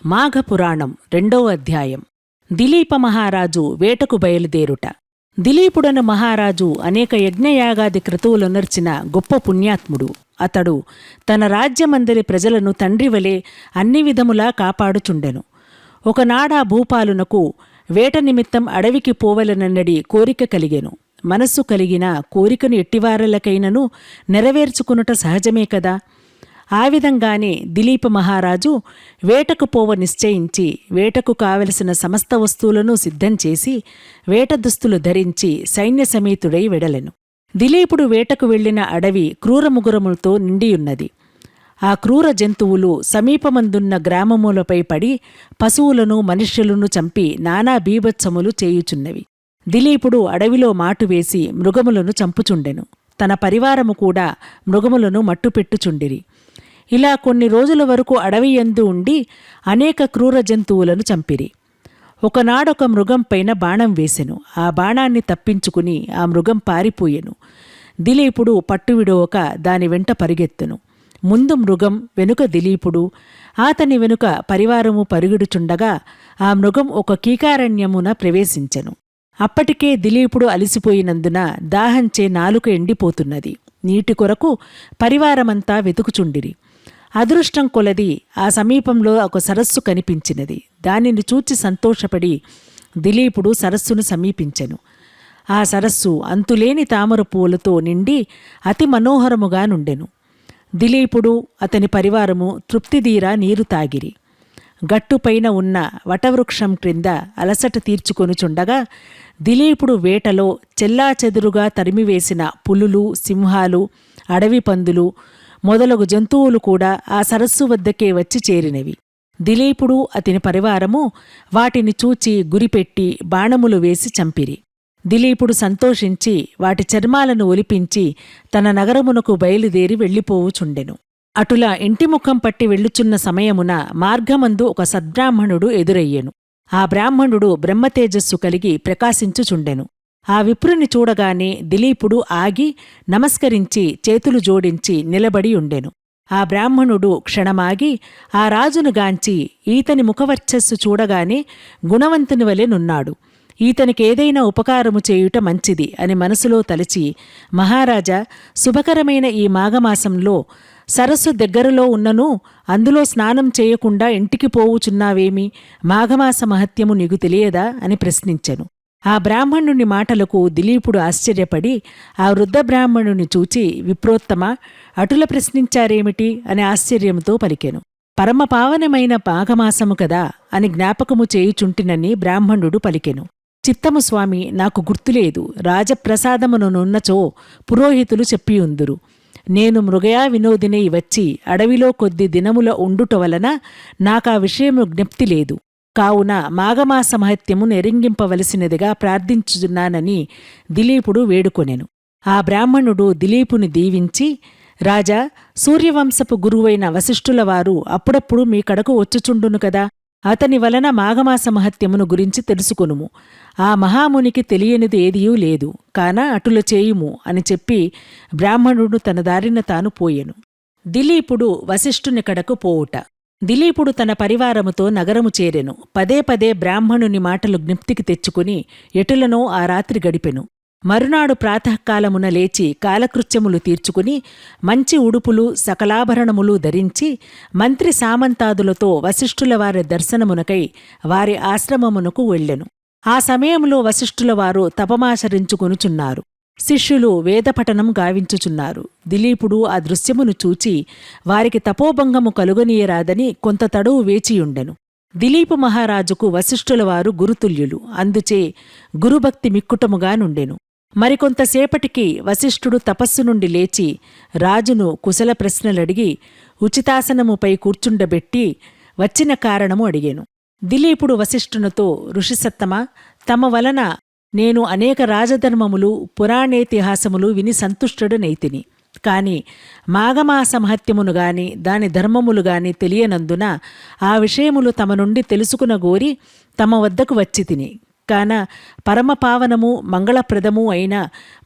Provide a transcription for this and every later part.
మాఘపురాణం 2వ అధ్యాయం. దిలీప మహారాజు వేటకు బయలుదేరుట. దిలీపుడను మహారాజు అనేక యజ్ఞయాగాది క్రతువులొనర్చిన గొప్ప పుణ్యాత్ముడు. అతడు తన రాజ్యమందరి ప్రజలను తండ్రివలే అన్ని విధములా కాపాడుచుండెను. ఒకనాడా భూపాలునకు వేట నిమిత్తం అడవికి పోవలనన్నడి కోరిక కలిగెను. మనస్సు కలిగిన కోరికను ఎట్టివారలకైనను నెరవేర్చుకునుట సహజమే కదా. ఆ విధంగానే దిలీప మహారాజు వేటకు పోవ నిశ్చయించి వేటకు కావలసిన సమస్త వస్తువులను సిద్ధం చేసి వేట దుస్తులు ధరించి సైన్య సమేతుడై వెడలెను. దిలీపుడు వేటకు వెళ్లిన అడవి క్రూరముగురములతో నిండియున్నది. ఆ క్రూర జంతువులు సమీపమందున్న గ్రామములపై పడి పశువులను మనుష్యులను చంపి నానా బీభత్సములు చేయుచున్నవి. దిలీపుడు అడవిలో మాటువేసి మృగములను చంపుచుండెను. తన పరివారము కూడా మృగములను మట్టుపెట్టుచుండిరి. ఇలా కొన్ని రోజుల వరకు అడవియందు ఉండి అనేక క్రూర జంతువులను చంపిరి. ఒకనాడొక మృగం పైన బాణం వేసెను. ఆ బాణాన్ని తప్పించుకుని ఆ మృగం పారిపోయెను. దిలీపుడు పట్టువిడవక దాని వెంట పరిగెత్తెను. ముందు మృగం, వెనుక దిలీపుడు, అతని వెనుక పరివారము పరుగుడుచుండగా ఆ మృగం ఒక కీకారణ్యమున ప్రవేశించెను. అప్పటికే దిలీపుడు అలిసిపోయినందున దాహంచే నాలుక ఎండిపోతున్నది. నీటి కొరకు పరివారమంతా వెతుకుచుండిరి. అదృష్టం కొలది ఆ సమీపంలో ఒక సరస్సు కనిపించినది. దానిని చూచి సంతోషపడి దిలీపుడు సరస్సును సమీపించెను. ఆ సరస్సు అంతులేని తామర పువ్వులతో నిండి అతి మనోహరముగా నుండెను. దిలీపుడు అతని పరివారము తృప్తిదీరా నీరు తాగిరి. గట్టుపైన ఉన్న వటవృక్షం క్రింద అలసట తీర్చుకొనుచుండగా దిలీపుడు వేటలో చెల్లాచెదురుగా తరిమివేసిన పులులు, సింహాలు, అడవి పందులు మొదలగు జంతువులు కూడా ఆ సరస్సు వద్దకే వచ్చి చేరినవి. దిలీపుడు అతని పరివారము వాటిని చూచి గురిపెట్టి బాణములు వేసి చంపిరి. దిలీపుడు సంతోషించి వాటి చర్మాలను ఒలిపించి తన నగరమునకు బయలుదేరి వెళ్ళిపోవుచుండెను. అటులా ఇంటిముఖం పట్టి వెళ్ళుచున్న సమయమున మార్గమందు ఒక సద్బ్రాహ్మణుడు ఎదురయ్యెను. ఆ బ్రాహ్మణుడు బ్రహ్మతేజస్సు కలిగి ప్రకాశించుచుండెను. ఆ విప్రుని చూడగానే దిలీపుడు ఆగి నమస్కరించి చేతులు జోడించి నిలబడి ఉండెను. ఆ బ్రాహ్మణుడు క్షణమాగి ఆ రాజును గాంచి ఈతని ముఖవర్చస్సు చూడగానే గుణవంతుని వలె నున్నాడు. ఈతనికేదైనా ఉపకారము చేయుట మంచిది అని మనసులో తలచి, మహారాజా, శుభకరమైన ఈ మాఘమాసంలో సరస్సు దగ్గరలో ఉన్నను అందులో స్నానం చేయకుండా ఇంటికి పోవుచున్నావేమి? మాఘమాస మహత్యము నీకు తెలియదా అని ప్రశ్నించెను. ఆ బ్రాహ్మణుని మాటలకు దిలీపుడు ఆశ్చర్యపడి ఆ వృద్ధ బ్రాహ్మణుని చూచి, విప్రోత్తమ, అటుల ప్రశ్నించారేమిటి అని ఆశ్చర్యముతో పలికెను. పరమపావనమైన మాఘమాసము కదా అని జ్ఞాపకము చేయుచుంటినని బ్రాహ్మణుడు పలికెను. చిత్తము స్వామి, నాకు గుర్తులేదు. రాజప్రసాదమునున్నచో పురోహితులు చెప్పియుందురు. నేను మృగయా వినోదినై వచ్చి అడవిలో కొద్ది దినముల ఉండుట వలన నాకా విషయము జ్ఞప్తి లేదు. కావున మాఘమాస మహత్యము నెరింగింపవలసినదిగా ప్రార్థించుచున్నానని దిలీపుడు వేడుకొనెను. ఆ బ్రాహ్మణుడు దిలీపుని దీవించి, రాజా, సూర్యవంశపు గురువైన వశిష్ఠుల వారు అప్పుడప్పుడు మీ కడకు వచ్చుచుండును కదా. అతని వలన మాఘమాస మహత్యమును గురించి తెలుసుకొనుము. ఆ మహామునికి తెలియనిది ఏదియూ లేదు, కాన అటుల చేయుము అని చెప్పి బ్రాహ్మణుడు తన దారిన తాను పోయెను. దిలీపుడు వశిష్ఠుని కడకు పోవుట. దిలీపుడు తన పరివారముతో నగరము చేరెను. పదే పదే బ్రాహ్మణుని మాటలు జ్ఞప్తికి తెచ్చుకుని ఎటులనో ఆ రాత్రి గడిపెను. మరునాడు ప్రాతకాలమున లేచి కాలకృత్యములు తీర్చుకుని మంచి ఉడుపులు సకలాభరణములు ధరించి మంత్రి సామంతాదులతో వశిష్ఠుల వారి దర్శనమునకై వారి ఆశ్రమమునకు వెళ్ళెను. ఆ సమయంలో వశిష్ఠుల వారు తపమాచరించుకొనుచున్నారు. శిష్యులు వేదపఠనం గావించుచున్నారు. దిలీపుడు ఆ దృశ్యమును చూచి వారికి తపోభంగము కలుగనీయరాదని కొంత తడువు వేచియుండెను. దిలీపు మహారాజుకు వశిష్ఠుల వారు గురుతుల్యులు. అందుచే గురుభక్తి మిక్కుటముగా నుండెను. మరికొంతసేపటికి వశిష్ఠుడు తపస్సు నుండి లేచి రాజును కుశల ప్రశ్నలడిగి ఉచితాసనముపై కూర్చుండబెట్టి వచ్చిన కారణము అడిగెను. దిలీపుడు వశిష్ఠునితో, ఋషిసత్తమా, తమ వలన నేను అనేక రాజధర్మములు పురాణేతిహాసములు విని సంతుష్టుడనైతిని. కాని మాఘమాస మహత్యమును గాని దాని ధర్మములు గాని తెలియనందున ఆ విషయములు తమ నుండి తెలుసుకునగోరి తమ వద్దకు వచ్చి తిని. కాన పరమపావనము మంగళప్రదము అయిన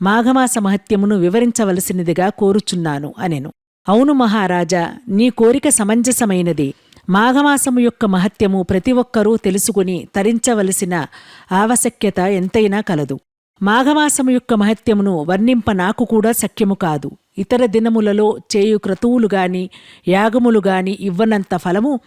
మాఘమాస మహత్యమును వివరించవలసినదిగా కోరుచున్నాను అనెను. అవును మహారాజా, నీ కోరిక సమంజసమైనది. మాఘమాసము యొక్క మహత్యము ప్రతి ఒక్కరూ తెలుసుకుని తరించవలసిన ఆవశ్యకత ఎంతైనా కలదు. మాఘమాసము యొక్క మహత్యమును వర్ణింప నాకు కూడా శక్యము కాదు. ఇతర దినములలో చేయు క్రతువులుగాని యాగములుగాని ఇవ్వనంత ఫలము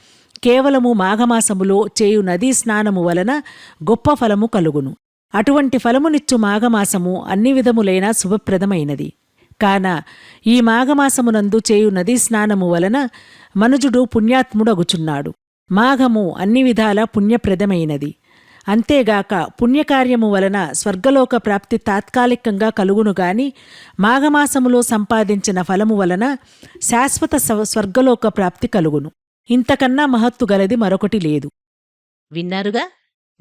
కేవలము మాఘమాసములో చేయు నదీ స్నానము వలన గొప్ప ఫలము కలుగును. అటువంటి ఫలమునిచ్చు మాఘమాసము అన్ని విధములైన శుభప్రదమైనది. కాన ఈ మాఘమాసమునందు చేయు నదీ స్నానము వలన మనుజుడు పుణ్యాత్ముడగుచున్నాడు. మాఘము అన్ని విధాల పుణ్యప్రదమైనది. అంతేగాక పుణ్యకార్యము వలన స్వర్గలోక ప్రాప్తి తాత్కాలికంగా కలుగునుగాని మాఘమాసములో సంపాదించిన ఫలము వలన శాశ్వత స్వర్గలోక ప్రాప్తి కలుగును. ఇంతకన్నా మహత్తు గలది మరొకటి లేదు. విన్నారుగా?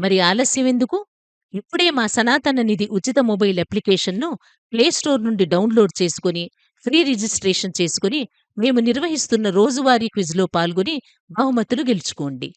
మరి ఆలస్యమెందుకు? ఇప్పుడే మా సనాతన నిధి ఉచిత మొబైల్ అప్లికేషన్ను ప్లేస్టోర్ నుండి డౌన్లోడ్ చేసుకుని ఫ్రీ రిజిస్ట్రేషన్ చేసుకుని మేము నిర్వహిస్తున్న రోజువారీ క్విజ్లో పాల్గొని బహుమతులు గెలుచుకోండి.